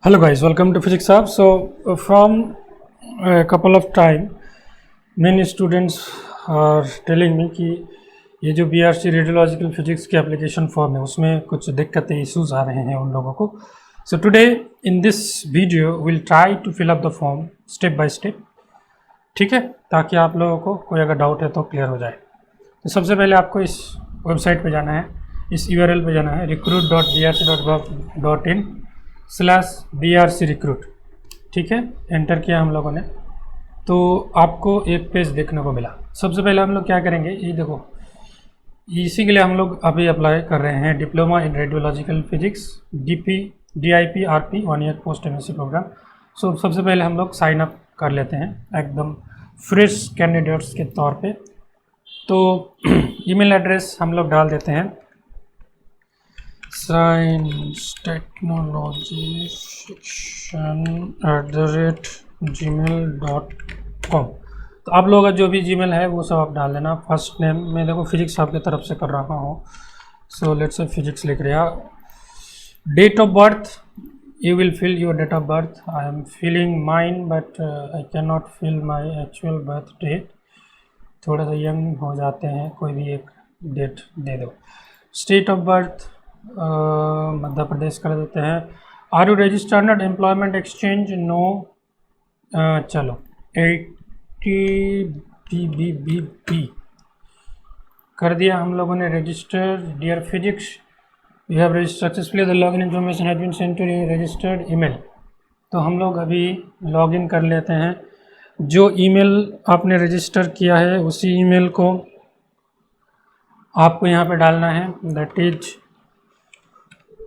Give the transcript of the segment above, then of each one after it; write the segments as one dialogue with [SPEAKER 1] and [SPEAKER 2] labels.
[SPEAKER 1] Hello guys, welcome to Physics Hub. From a couple of time, many students are telling me कि ये जो BRC radiological physics की application form है उसमें कुछ दिक्कतें इश्यूज आ रहे हैं उन लोगों को. So today in this video will try to fill up the form step by step, ठीक है, ताकि आप लोगों को कोई अगर डाउट है तो क्लियर हो जाए. तो सबसे पहले आपको इस वेबसाइट पे जाना है, इस URL पे जाना है recruit.brc.gov.in/BRC-recruit. ठीक है, एंटर किया हम लोगों ने तो आपको एक पेज देखने को मिला. सबसे पहले हम लोग क्या करेंगे, ये देखो, इसी के लिए हम लोग अभी अप्लाई कर रहे हैं diploma in radiological physics DIP RP 1 year post MSc program. So सबसे पहले हम लोग साइन अप कर लेते हैं एकदम फ्रेश कैंडिडेट्स के तौर पे. तो ईमेल एड्रेस हम लोग डाल देते हैं sciencetechnologyfiction@gmail.com. तो आप लोगों का जो भी जीमेल है वो सब आप डाल देना. फर्स्ट नेम मैं देखो फिजिक्स आपकी तरफ से कर रहा हूँ, सो लेट्स से फिजिक्स लिख रहा. Date of birth you will fill your date of birth. I am filling mine but I cannot fill my actual birth date. थोड़ा सा यंग हो जाते हैं, कोई भी एक डेट दे दो. State of birth Madhya Pradesh कर देते हैं. Are you registered employment exchange? No. चलो 80 BBB कर दिया हम लोगों ने register. Dear physics, you have registered successfully, the login information has been send to registered email. तो हम लोग अभी लॉगिन कर लेते हैं. जो ईमेल आपने रजिस्टर किया है उसी ईमेल को आपको यहाँ पे डालना है, दैट इज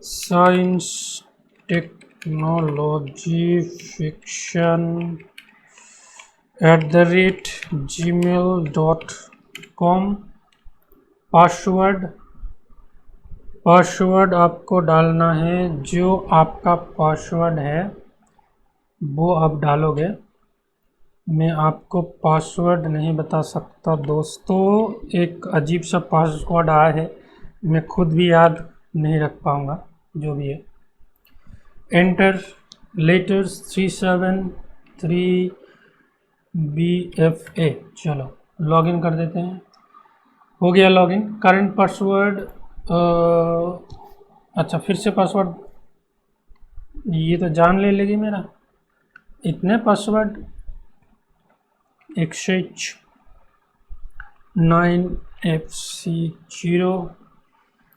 [SPEAKER 1] sciencetechnologyfiction@gmail.com. पासवर्ड आपको डालना है, जो आपका पासवर्ड है वो आप डालोगे. मैं आपको पासवर्ड नहीं बता सकता दोस्तों, एक अजीब सा पासवर्ड आया है, मैं खुद भी याद नहीं रख पाऊँगा जो भी है. Enter letters 373BFA. चलो लॉगिन कर देते हैं. हो गया लॉगिन. करंट पासवर्ड, अच्छा फिर से पासवर्ड, ये तो जान ले लेगी मेरा. इतने पासवर्ड 109FC0.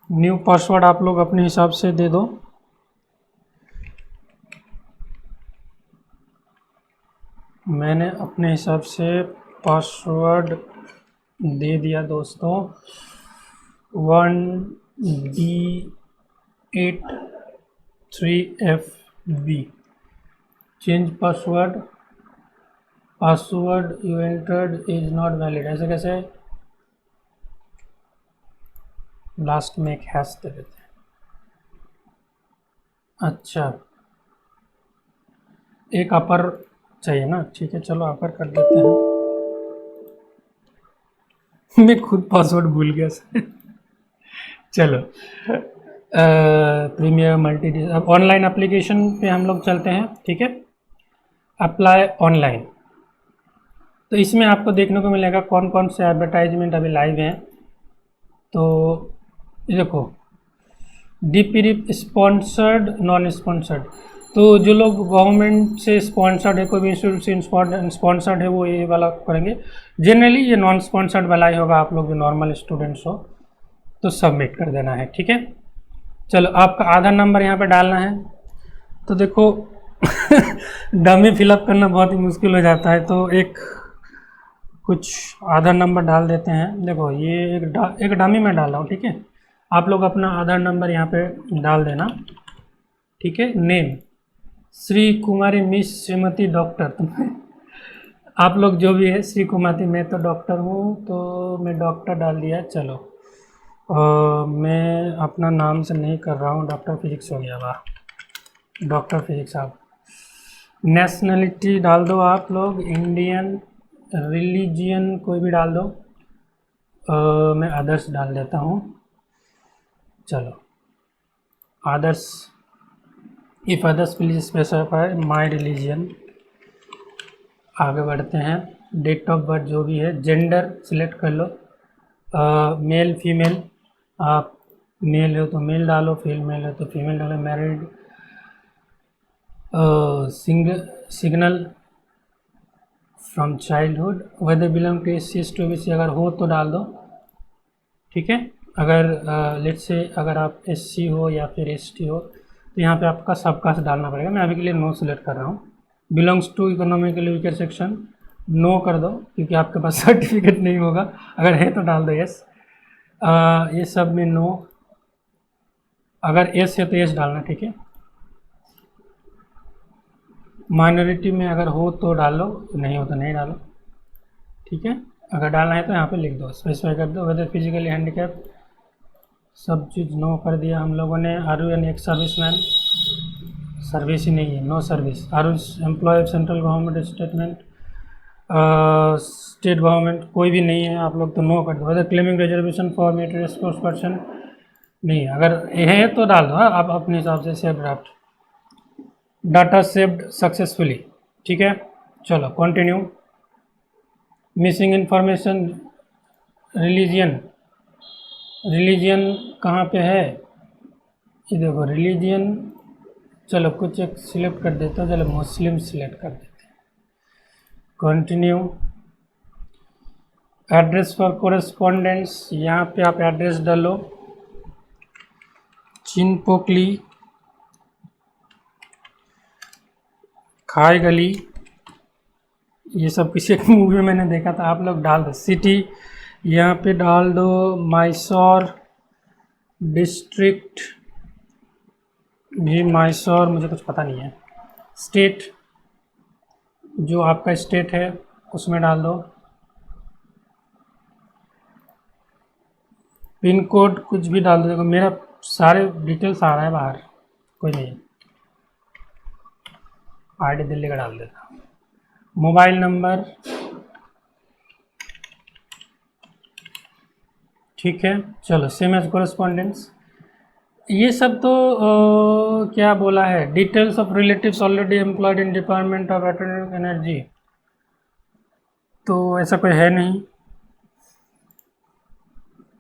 [SPEAKER 1] न्यू पासवर्ड आप लोग अपने हिसाब से दे दो. मैंने अपने हिसाब से पासवर्ड दे दिया दोस्तों. 1D83FB. Change password, password you entered is not valid. ऐसे कैसे? लास्ट में एक हैश दे देते हैं. अच्छा एक अपर चाहिए ना, ठीक है चलो अपर कर देते हैं. मैं खुद पासवर्ड भूल गया चलो प्रीमियर मल्टी. अब ऑनलाइन एप्लीकेशन पे हम लोग चलते हैं, ठीक है. Apply online. तो इसमें आपको देखने को मिलेगा कौन कौन से एडवर्टाइजमेंट अभी लाइव हैं. तो ये देखो, DPRIP स्पॉन्सर्ड, नॉन स्पॉन्सर्ड. तो जो लोग गवर्नमेंट से स्पॉन्सर्ड है, कोई भी इंस्टीट्यूट से स्पॉन्सर्ड है, वो ये वाला करेंगे. जनरली ये नॉन स्पॉन्सर्ड वाला ही होगा. आप लोग जो नॉर्मल स्टूडेंट्स हो तो सबमिट कर देना है, ठीक है. चलो आपका आधार नंबर यहाँ पे डालना है. तो देखो डमी फिलअप करना बहुत ही मुश्किल हो जाता है, तो एक कुछ आधार नंबर डाल देते हैं. देखो ये एक डमी में डाल रहा हूँ, ठीक है. आप लोग अपना आधार नंबर यहाँ पे डाल देना, ठीक है. नेम श्री कुमारी, मिस, श्रीमती, डॉक्टर. आप लोग जो भी है श्री कुमारी, मैं तो डॉक्टर हूँ तो मैं डॉक्टर डाल दिया. चलो मैं अपना नाम से नहीं कर रहा हूँ, डॉक्टर फिजिक्स हो गया. वाह, डॉक्टर फिजिक्स. आप नेशनलिटी डाल दो आप लोग, इंडियन. रिलीजियन कोई भी डाल दो. मैं अदर्स डाल देता हूँ. चलो Adarsh if others please specify my religion. आगे बढ़ते हैं। डेट ऑफ बर्थ जो भी है, जेंडर सिलेक्ट कर लो, मेल फीमेल। आप मेल हो तो मेल डालो, फीमेल हो तो फीमेल डालो। Married, signal from childhood, whether belong to S C S T O B C, अगर हो तो डाल दो, ठीक है। अगर लेट से अगर आप एस सी हो या फिर एस टी हो तो यहाँ पे आपका सबकास्ट डालना पड़ेगा। मैं अभी के लिए नो सेलेक्ट कर रहा हूँ। Belongs to economically weaker section, no कर दो क्योंकि आपके पास सर्टिफिकेट नहीं होगा। अगर है तो डाल दो यस। ये सब में नो, अगर एस है तो एस डालना, ठीक है। माइनॉरिटी में अगर हो तो डालो, नहीं हो तो नहीं डालो, ठीक है। अगर डालना है तो यहाँ पे लिख दो, स्पेसिफाई कर दो। वेदर फिजिकली हैंडीकैप, सब चीज़ नो कर दिया हम लोगों ने। Are you an ex service man, service ही नहीं है, no service. Are you employ of central government, statement, state government, कोई भी नहीं है आप लोग तो नो कर दो। Whether claiming reservation for material sports person, नहीं, अगर है तो डाल दो। हाँ, आप अपने हिसाब से save draft. Data saved successfully, ठीक है। चलो continue. Missing information, religion, religion कहाँ पे है, ये देखो रिलीजियन। चलो कुछ एक सिलेक्ट कर देता हूँ, चलो मुस्लिम सिलेक्ट कर देते हैं। कंटिन्यू। एड्रेस फॉर कोरेस्पोंडेंस, यहाँ पे आप एड्रेस डालो, चिनपोकली, खाई गली, ये सब किसी एक मूवी में मैंने देखा था, आप लोग डाल दो। सिटी यहाँ पे डाल दो, मैसूर डिस्ट्रिक्ट, भी मैसूर, मुझे कुछ पता नहीं है। स्टेट, जो आपका स्टेट है उसमें डाल दो। पिन कोड कुछ भी डाल दो, देखो मेरा सारे डिटेल्स आ रहा है बाहर, कोई नहीं। आईडी दिल्ली का डाल देता। मोबाइल नंबर, ठीक है। चलो सेम एज कोरेस्पॉन्डेंस, ये सब तो क्या बोला है, details of relatives already employed in department of atomic energy, तो ऐसा कोई है नहीं।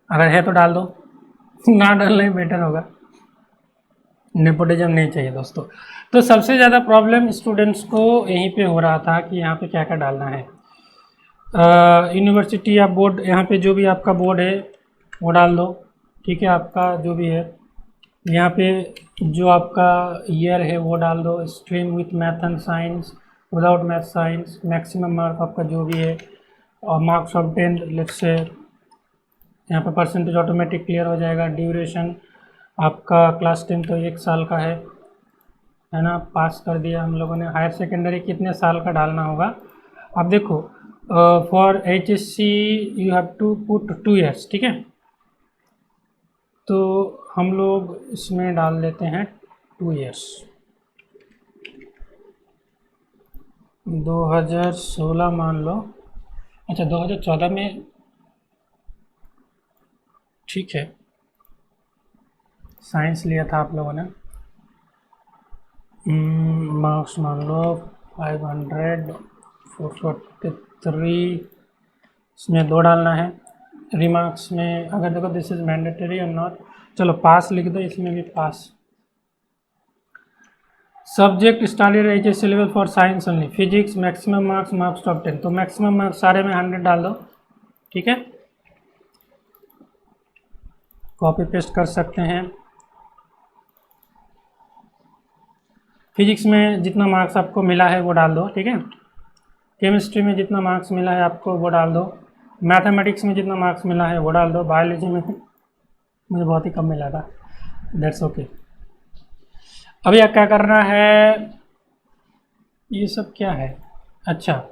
[SPEAKER 1] अगर है तो डाल दो, ना डालना ही बेटर होगा, नेपोटिज्म नहीं चाहिए दोस्तों। तो सबसे ज़्यादा प्रॉब्लम स्टूडेंट्स को यहीं पे हो रहा था कि यहाँ पे क्या क्या डालना है। यूनिवर्सिटी या बोर्ड, यहाँ पे जो भी आपका बोर्ड है वो डाल दो, ठीक है। आपका जो भी है यहाँ पे, जो आपका ईयर है वो डाल दो। Stream with math and science, without math science, maximum mark आपका जो भी है, और मार्क्स ऑफ 10 लेट्स से, यहाँ पे परसेंटेज ऑटोमेटिक क्लियर हो जाएगा। ड्यूरेशन आपका क्लास 10 तो 1 साल का है ना, पास कर दिया हम लोगों ने। हायर सेकेंडरी कितने साल का डालना होगा, अब देखो for H S C you have to put 2 years, ठीक है। तो हम लोग इसमें डाल देते हैं 2 ईयर्स। 2016 मान लो, अच्छा 2014 में, ठीक है। साइंस लिया था आप लोगों ने। मार्क्स मान लो 500, 443, इसमें 2 डालना है। रिमार्क्स में अगर देखो दिस इज मैंडेटरी और नॉट, चलो पास लिख दो, इसमें भी pass. Subject standard H S level for science only, physics maximum marks, marks of 10, तो मैक्सिमम मार्क्स सारे में 100 डाल दो, ठीक है। कॉपी पेस्ट कर सकते हैं। फिजिक्स में जितना मार्क्स आपको मिला है वो डाल दो, ठीक है। केमिस्ट्री में जितना मार्क्स मिला है आपको वो डाल दो। मैथमेटिक्स में जितना मार्क्स मिला है वो डाल दो। बायोलॉजी में मुझे बहुत ही कम मिला था, दैट्स ओके। अभी क्या करना है, ये सब क्या है, अच्छा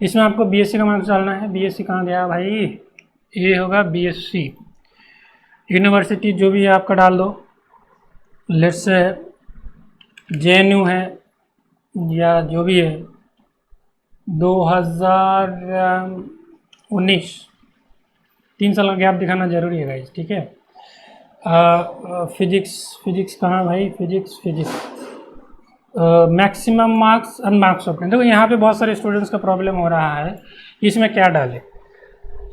[SPEAKER 1] इसमें आपको बीएससी का मार्क्स डालना है। बीएससी कहाँ गया भाई, ये होगा बीएससी। यूनिवर्सिटी जो भी है आपका डाल दो, लेट्स से जेएनयू है या जो भी है, 2019, 3 साल का गैप दिखाना जरूरी है गाइस, ठीक है। फिजिक्स, फिजिक्स कहाँ भाई, physics, physics maximum marks and marks of. देखो यहाँ पे बहुत सारे स्टूडेंट्स का प्रॉब्लम हो रहा है कि इसमें क्या डालें।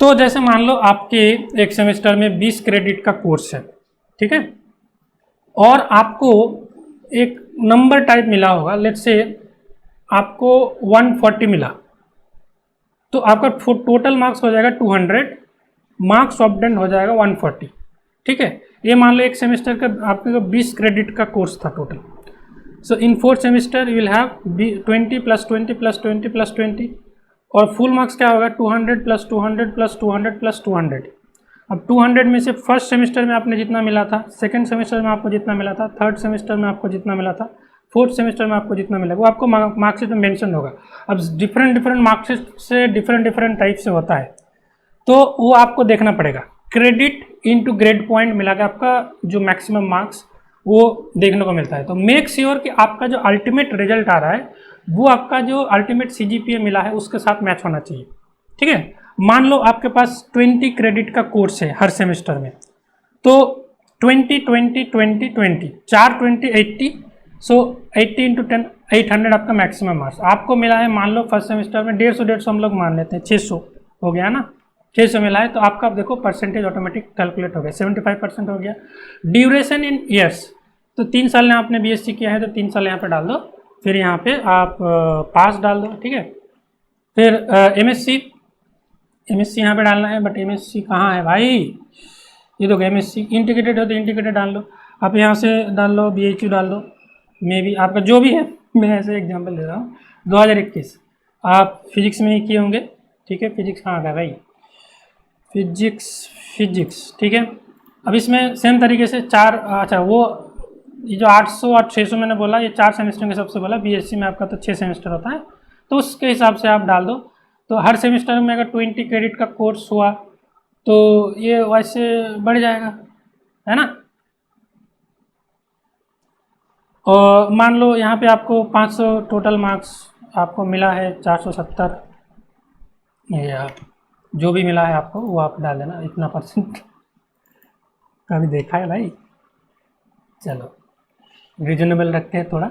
[SPEAKER 1] तो जैसे मान लो आपके एक सेमेस्टर में 20 क्रेडिट का कोर्स है, ठीक है, और आपको एक नंबर टाइप मिला होगा, लेट्स से आपको 140 मिला, तो आपका टोटल मार्क्स हो जाएगा 200, मार्क्स ऑब्टेन हो जाएगा 140, ठीक है। ये मान लो एक सेमेस्टर का आपके 20 क्रेडिट का कोर्स था total. So in 4 semester you will have 20 plus 20 plus 20 plus 20, और फुल मार्क्स क्या होगा 200 प्लस 200 प्लस 200 प्लस 200। अब 200 में से फर्स्ट सेमेस्टर में आपने जितना मिला था, सेकंड सेमेस्टर में आपको जितना मिला था, थर्ड सेमेस्टर में आपको जितना मिला था, फोर्थ सेमेस्टर में आपको जितना मिला, वो आपको मार्कशीट में मेंशन होगा। अब डिफरेंट मार्कशीट से डिफरेंट टाइप से होता है, तो वो आपको देखना पड़ेगा। क्रेडिट इनटू ग्रेड पॉइंट मिला के आपका जो मैक्सिमम मार्क्स वो देखने को मिलता है। तो मेक श्योर कि आपका जो अल्टीमेट रिजल्ट आ रहा है वो आपका जो अल्टीमेट CGPA मिला है उसके साथ मैच होना चाहिए, ठीक है। मान लो आपके पास 20 क्रेडिट का कोर्स है हर सेमेस्टर में, तो 20 20 20 20 4 20 80, सो 80 इंटू 10 800 आपका मैक्सिमम मार्क्स आपको मिला है। मान लो फर्स्ट सेमेस्टर में 150 हम लोग मान लेते हैं, 600 हो गया ना, 600 मिला है, तो आपका आप देखो परसेंटेज ऑटोमेटिक कैलकुलेट हो गया, 75% हो गया। ड्यूरेशन इन ईयर्स, तो 3 साल में आपने BSc किया है तो 3 साल यहाँ पे डाल दो, फिर यहाँ पे आप पास डाल दो, ठीक है। फिर MSc यहाँ पे डालना है, बट MSc कहाँ है भाई, ये तो MSc इंटीग्रेटेड हो तो इंटीग्रेटेड डाल लो, आप यहाँ से डाल लो, BHU डाल दो, मे भी आपका जो भी है, मैं ऐसे एग्जांपल दे रहा हूँ। 2021 आप फिजिक्स में ही किए होंगे, ठीक है। फिजिक्स कहाँ गया भाई, फिजिक्स, ठीक है। अब इसमें सेम तरीके से 4, अच्छा वो ये जो 800 और 600 मैंने बोला, ये 4 सेमेस्टर के सबसे बोला। BSc में आपका तो 6 सेमेस्टर होता है, तो उसके हिसाब से आप डाल दो। तो हर सेमेस्टर में अगर 20 क्रेडिट का कोर्स हुआ तो ये वैसे बढ़ जाएगा, है ना। और मान लो यहाँ पे आपको 500 टोटल मार्क्स आपको मिला है, 470 या जो भी मिला है आपको वो आप डाल देना, इतना परसेंट कभी देखा है भाई, चलो रीजनेबल रखते हैं थोड़ा।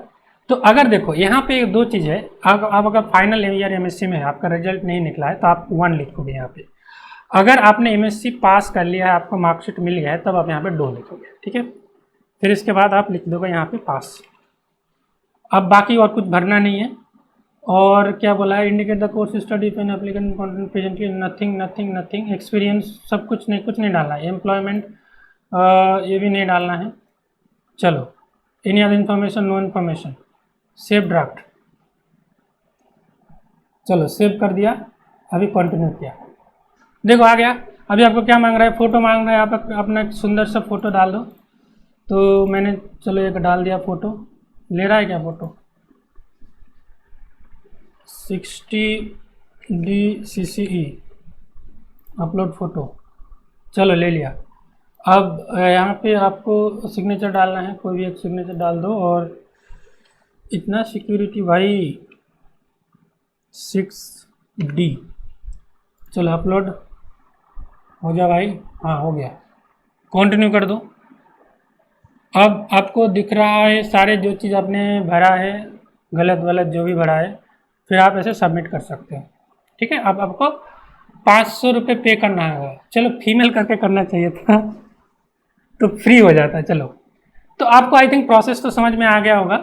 [SPEAKER 1] तो अगर देखो यहाँ पे 2 चीज़ है, अब अगर फाइनल ईयर MSc में आपका रिजल्ट नहीं निकला है तो आप 1 लिखोगे यहाँ पे। अगर आपने MSc पास कर लिया है, आपको मार्कशीट मिल गया है, तब आप यहाँ पे 2 लिखोगे, ठीक है। फिर इसके बाद आप लिख दोगे यहाँ पे पास। अब बाकी और कुछ भरना नहीं है। और क्या बोला है, indicate the course study pen applicant content presently, nothing experience, सब कुछ नहीं डालना है। एम्प्लॉयमेंट ये भी नहीं डालना है। चलो any other information, no information, save draft, चलो सेव कर दिया, अभी कंटिन्यू किया, देखो आ गया। अभी आपको क्या मांग रहा है, फ़ोटो मांग रहा है, आप अपना एक सुंदर सा फ़ोटो डाल दो। तो मैंने चलो एक डाल दिया फ़ोटो, ले रहा है क्या photo, 60D CCE upload photo, चलो ले लिया। अब यहाँ पे आपको सिग्नेचर डालना है, कोई भी एक सिग्नेचर डाल दो, और इतना सिक्योरिटी भाई 6D, चलो अपलोड हो गया भाई, हाँ हो गया, कंटिन्यू कर दो। अब आपको दिख रहा है सारे जो चीज़ आपने भरा है, गलत जो भी भरा है, फिर आप ऐसे सबमिट कर सकते हो, ठीक है। अब आपको 500 रुपये पे करना है, चलो फीमेल करके करना चाहिए था तो फ्री हो जाता है। चलो तो आपको आई थिंक प्रोसेस तो समझ में आ गया होगा।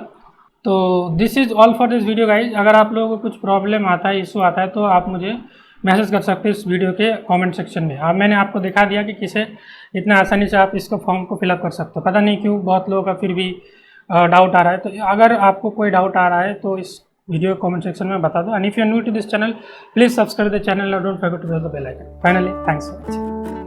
[SPEAKER 1] तो this is all for this video guys. अगर आप लोगों को कुछ प्रॉब्लम आता है, इशू आता है, तो आप मुझे मैसेज कर सकते हैं इस वीडियो के कमेंट सेक्शन में। अब मैंने आपको दिखा दिया कि किसे इतना आसानी से आप इसको फॉर्म को फिलअप कर सकते हो। पता नहीं क्यों बहुत लोगों का फिर भी डाउट आ रहा है, तो अगर आपको कोई डाउट आ रहा है तो इस वीडियो कमेंट सेक्शन में बता दो। And if you are new to this channel, please subscribe the channel और don't forget to press the bell icon. Finally thanks for watching.